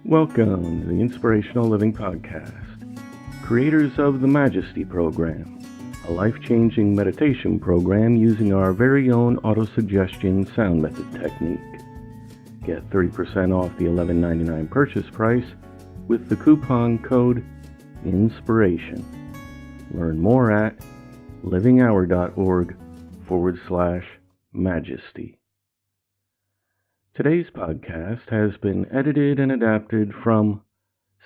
Welcome to the Inspirational Living Podcast, creators of the Majesty Program, a life-changing meditation program using our very own autosuggestion sound method technique. Get 30% off the $11.99 purchase price with the coupon code INSPIRATION. Learn more at livinghour.org/majesty. Today's podcast has been edited and adapted from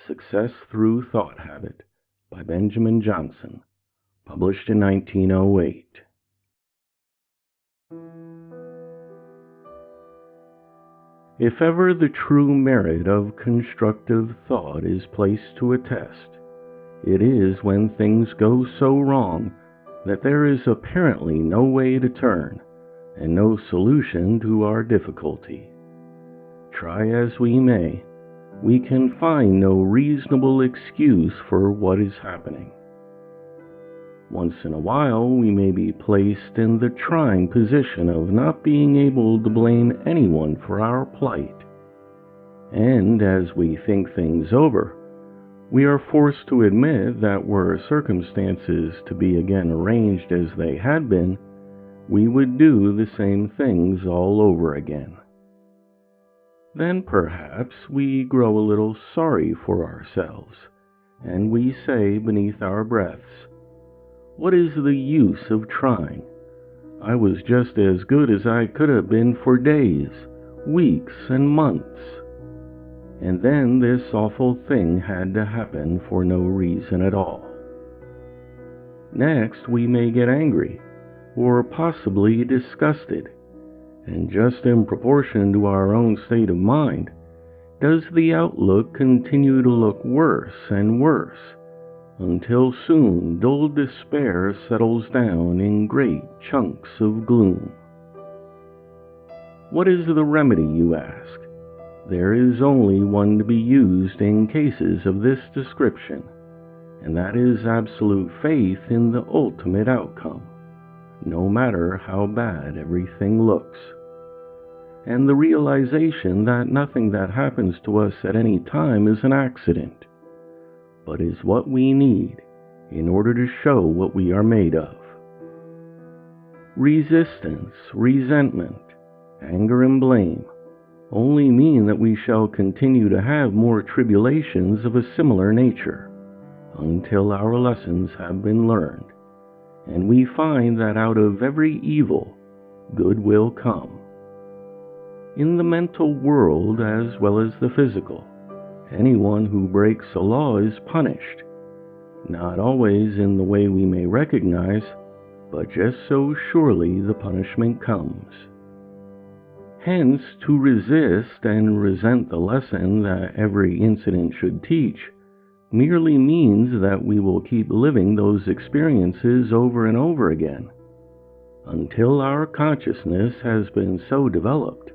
Success Through Thought Habit by Benjamin Johnson, published in 1908. If ever the true merit of constructive thought is placed to a test, it is when things go so wrong that there is apparently no way to turn and no solution to our difficulty. Try as we may, we can find no reasonable excuse for what is happening. Once in a while, we may be placed in the trying position of not being able to blame anyone for our plight. And as we think things over, we are forced to admit that were circumstances to be again arranged as they had been, we would do the same things all over again. Then perhaps we grow a little sorry for ourselves, and we say beneath our breaths, "What is the use of trying? I was just as good as I could have been for days, weeks, and months. And then this awful thing had to happen for no reason at all." Next, we may get angry, or possibly disgusted. And just in proportion to our own state of mind, does the outlook continue to look worse and worse, until soon dull despair settles down in great chunks of gloom. What is the remedy, you ask? There is only one to be used in cases of this description, and that is absolute faith in the ultimate outcome, no matter how bad everything looks, and the realization that nothing that happens to us at any time is an accident, but is what we need in order to show what we are made of. Resistance, resentment, anger, and blame only mean that we shall continue to have more tribulations of a similar nature until our lessons have been learned, and we find that out of every evil, good will come. In the mental world as well as the physical, anyone who breaks a law is punished, not always in the way we may recognize, but just so surely the punishment comes. Hence, to resist and resent the lesson that every incident should teach merely means that we will keep living those experiences over and over again, until our consciousness has been so developed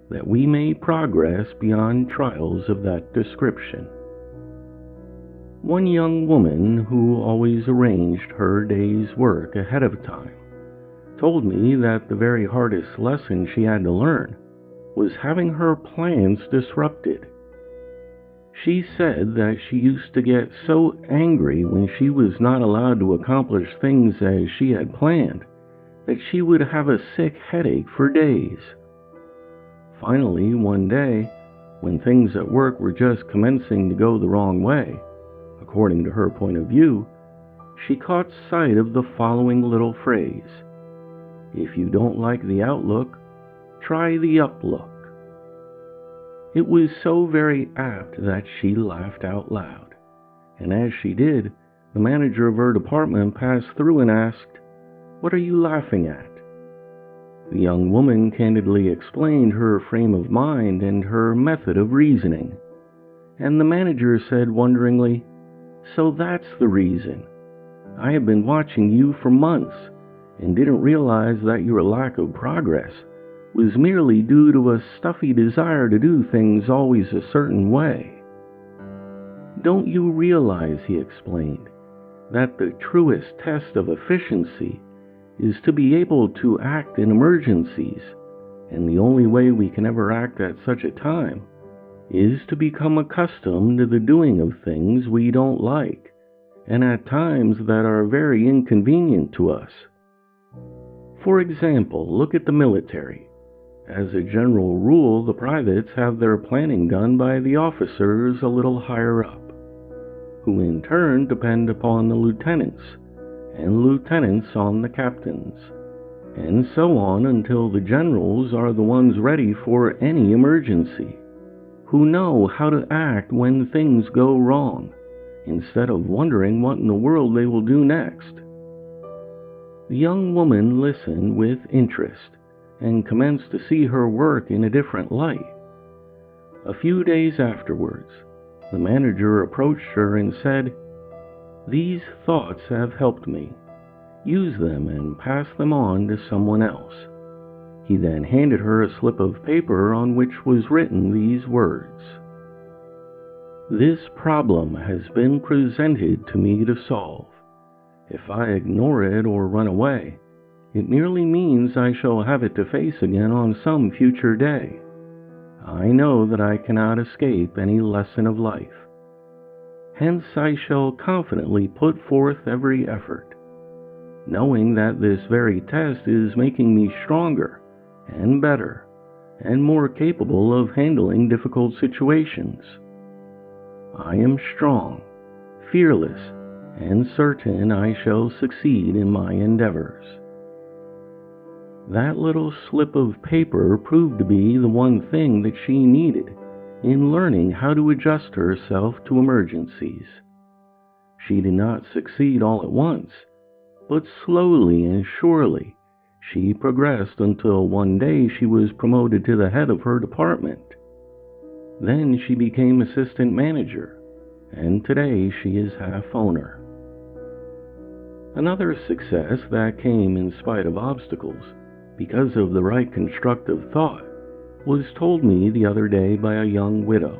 that we may progress beyond trials of that description. One young woman who always arranged her day's work ahead of time told me that the very hardest lesson she had to learn was having her plans disrupted. She said that she used to get so angry when she was not allowed to accomplish things as she had planned that she would have a sick headache for days. Finally, one day, when things at work were just commencing to go the wrong way, according to her point of view, she caught sight of the following little phrase: "If you don't like the outlook, try the uplook." It was so very apt that she laughed out loud, and as she did, the manager of her department passed through and asked, "What are you laughing at?" The young woman candidly explained her frame of mind and her method of reasoning, and the manager said wonderingly, "So that's the reason. I have been watching you for months and didn't realize that your lack of progress was merely due to a stuffy desire to do things always a certain way." "Don't you realize," he explained, "that the truest test of efficiency is to be able to act in emergencies, and the only way we can ever act at such a time is to become accustomed to the doing of things we don't like, and at times that are very inconvenient to us. For example, look at the military. As a general rule, the privates have their planning done by the officers a little higher up, who in turn depend upon the lieutenants, and lieutenants on the captains, and so on until the generals are the ones ready for any emergency, who know how to act when things go wrong, instead of wondering what in the world they will do next. The young woman listened with interest and commenced to see her work in a different light. A few days afterwards, the manager approached her and said, "These thoughts have helped me. Use them and pass them on to someone else." He then handed her a slip of paper on which was written these words: "This problem has been presented to me to solve. If I ignore it or run away, it merely means I shall have it to face again on some future day. I know that I cannot escape any lesson of life. Hence I shall confidently put forth every effort, knowing that this very test is making me stronger and better and more capable of handling difficult situations. I am strong, fearless, and certain I shall succeed in my endeavors." That little slip of paper proved to be the one thing that she needed in learning how to adjust herself to emergencies. She did not succeed all at once, but slowly and surely she progressed until one day she was promoted to the head of her department. Then she became assistant manager, and today she is half owner. Another success that came in spite of obstacles, because of the right constructive thought, was told me the other day by a young widow.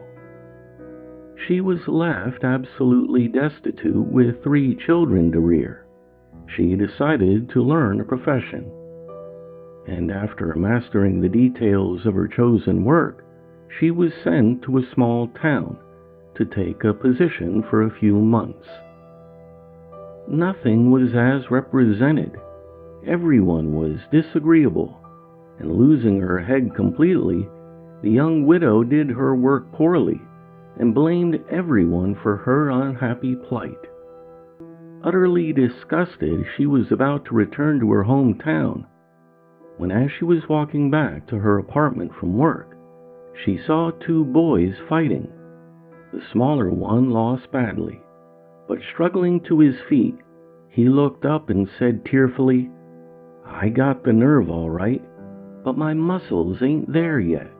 She was left absolutely destitute with 3 children to rear. She decided to learn a profession, and after mastering the details of her chosen work, she was sent to a small town to take a position for a few months. Nothing was as represented. Everyone was disagreeable, and losing her head completely, the young widow did her work poorly and blamed everyone for her unhappy plight. Utterly disgusted, she was about to return to her hometown when, as she was walking back to her apartment from work, she saw 2 boys fighting. The smaller one lost badly, but struggling to his feet, he looked up and said tearfully, "I got the nerve all right, but my muscles ain't there yet.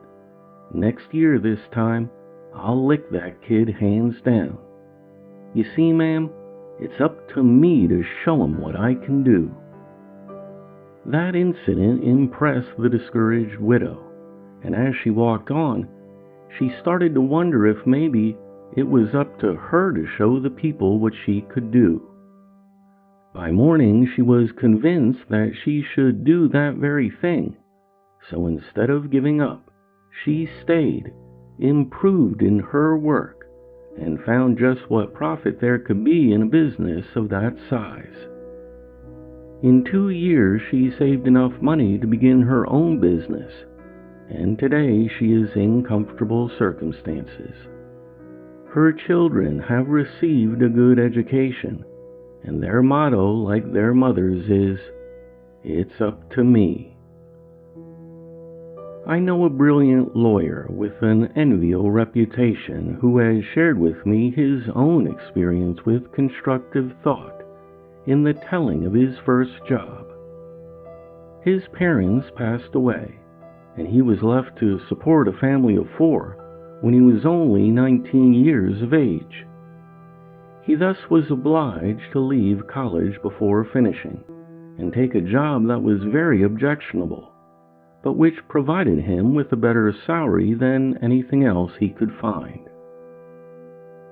Next year this time, I'll lick that kid hands down. You see, ma'am, it's up to me to show him what I can do." That incident impressed the discouraged widow, and as she walked on, she started to wonder if maybe it was up to her to show the people what she could do. By morning, she was convinced that she should do that very thing, so instead of giving up, she stayed, improved in her work, and found just what profit there could be in a business of that size. In 2 years, she saved enough money to begin her own business, and today she is in comfortable circumstances. Her children have received a good education, and their motto, like their mother's, is, "It's up to me." I know a brilliant lawyer with an enviable reputation who has shared with me his own experience with constructive thought in the telling of his first job. His parents passed away, and he was left to support a family of 4 when he was only 19 years of age. He thus was obliged to leave college before finishing and take a job that was very objectionable, but which provided him with a better salary than anything else he could find.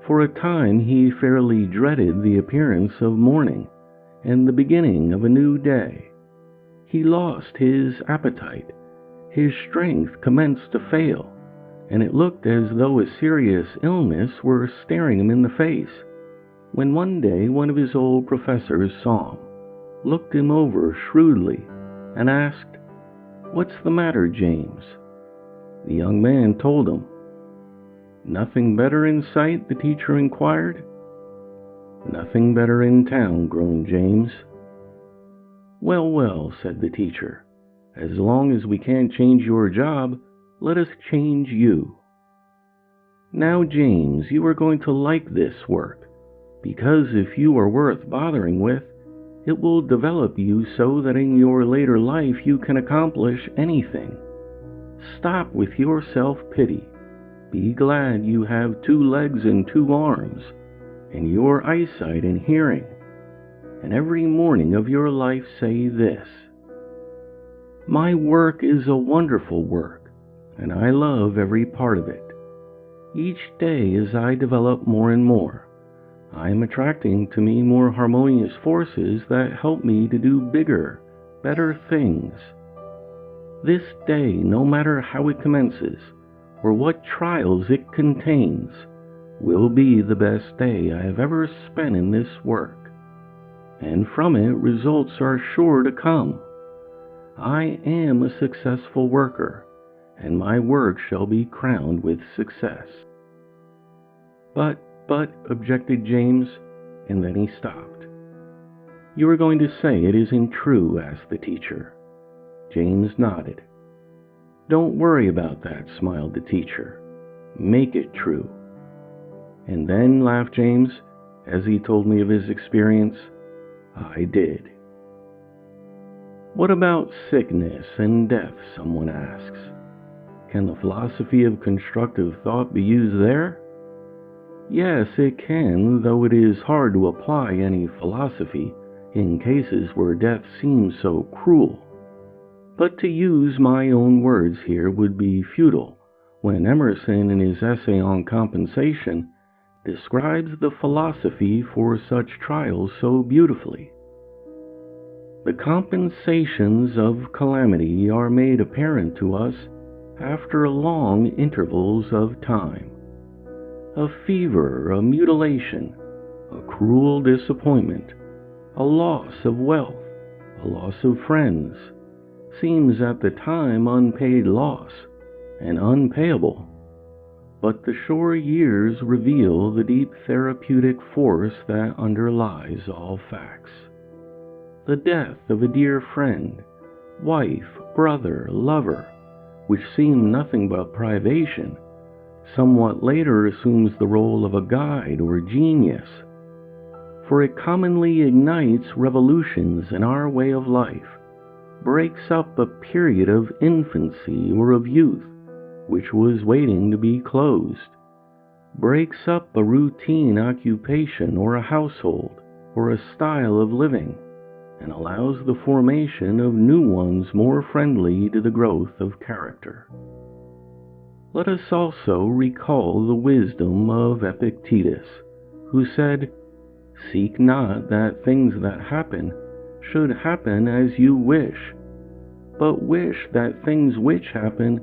For a time he fairly dreaded the appearance of morning and the beginning of a new day. He lost his appetite, his strength commenced to fail, and it looked as though a serious illness were staring him in the face, when one day one of his old professors saw him, looked him over shrewdly, and asked, "What's the matter, James?" The young man told him. "Nothing better in sight?" the teacher inquired. "Nothing better in town," groaned James. "Well, well," said the teacher, "as long as we can't change your job, let us change you. Now, James, you are going to like this work, because if you are worth bothering with, it will develop you so that in your later life you can accomplish anything. Stop with your self-pity. Be glad you have 2 legs and 2 arms, and your eyesight and hearing, and every morning of your life say this: my work is a wonderful work, and I love every part of it. Each day as I develop more and more, I am attracting to me more harmonious forces that help me to do bigger, better things. This day, no matter how it commences, or what trials it contains, will be the best day I have ever spent in this work, and from it results are sure to come. I am a successful worker, and my work shall be crowned with success." But, objected James, and then he stopped. "You are going to say it isn't true?" asked the teacher. James nodded. "Don't worry about that," smiled the teacher. "Make it true." "And then," laughed James, as he told me of his experience, "I did." "What about sickness and death?" someone asks. "Can the philosophy of constructive thought be used there?" Yes, it can, though it is hard to apply any philosophy in cases where death seems so cruel. But to use my own words here would be futile, when Emerson, in his essay on compensation, describes the philosophy for such trials so beautifully. The compensations of calamity are made apparent to us after long intervals of time. A fever, a mutilation, a cruel disappointment, a loss of wealth, a loss of friends, seems at the time unpaid loss and unpayable, but the short years reveal the deep therapeutic force that underlies all facts. The death of a dear friend, wife, brother, lover, which seemed nothing but privation, somewhat later assumes the role of a guide or genius, for it commonly ignites revolutions in our way of life, breaks up a period of infancy or of youth which was waiting to be closed, breaks up a routine occupation or a household or a style of living, and allows the formation of new ones more friendly to the growth of character. Let us also recall the wisdom of Epictetus, who said, "Seek not that things that happen should happen as you wish, but wish that things which happen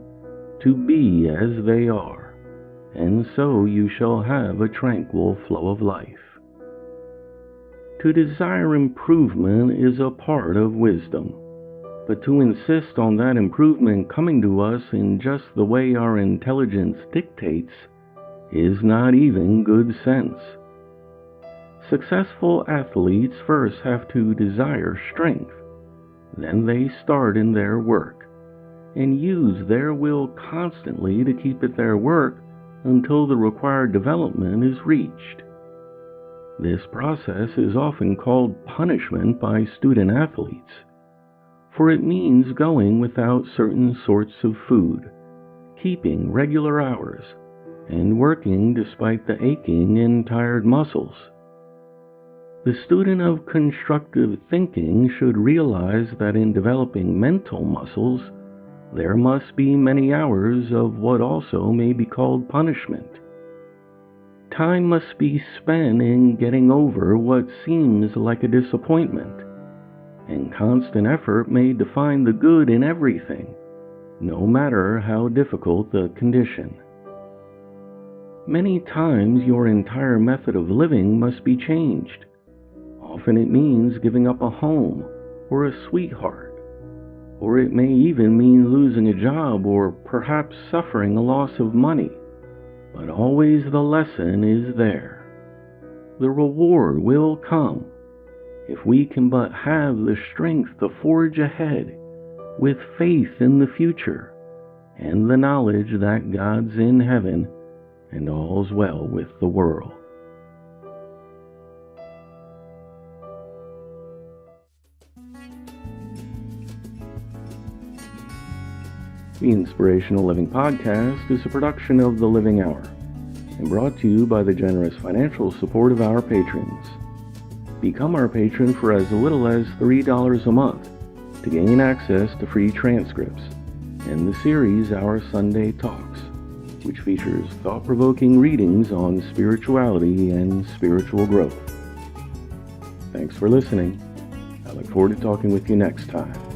to be as they are, and so you shall have a tranquil flow of life." To desire improvement is a part of wisdom, but to insist on that improvement coming to us in just the way our intelligence dictates is not even good sense. Successful athletes first have to desire strength, then they start in their work, and use their will constantly to keep at their work until the required development is reached. This process is often called punishment by student athletes, for it means going without certain sorts of food, keeping regular hours, and working despite the aching and tired muscles. The student of constructive thinking should realize that in developing mental muscles, there must be many hours of what also may be called punishment. Time must be spent in getting over what seems like a disappointment, and constant effort made to find the good in everything, no matter how difficult the condition. Many times your entire method of living must be changed. Often it means giving up a home or a sweetheart, or it may even mean losing a job or perhaps suffering a loss of money. But always the lesson is there. The reward will come if we can but have the strength to forge ahead with faith in the future and the knowledge that God's in heaven and all's well with the world. The Inspirational Living Podcast is a production of The Living Hour and brought to you by the generous financial support of our patrons. Become our patron for as little as $3 a month to gain access to free transcripts and the series Our Sunday Talks, which features thought-provoking readings on spirituality and spiritual growth. Thanks for listening. I look forward to talking with you next time.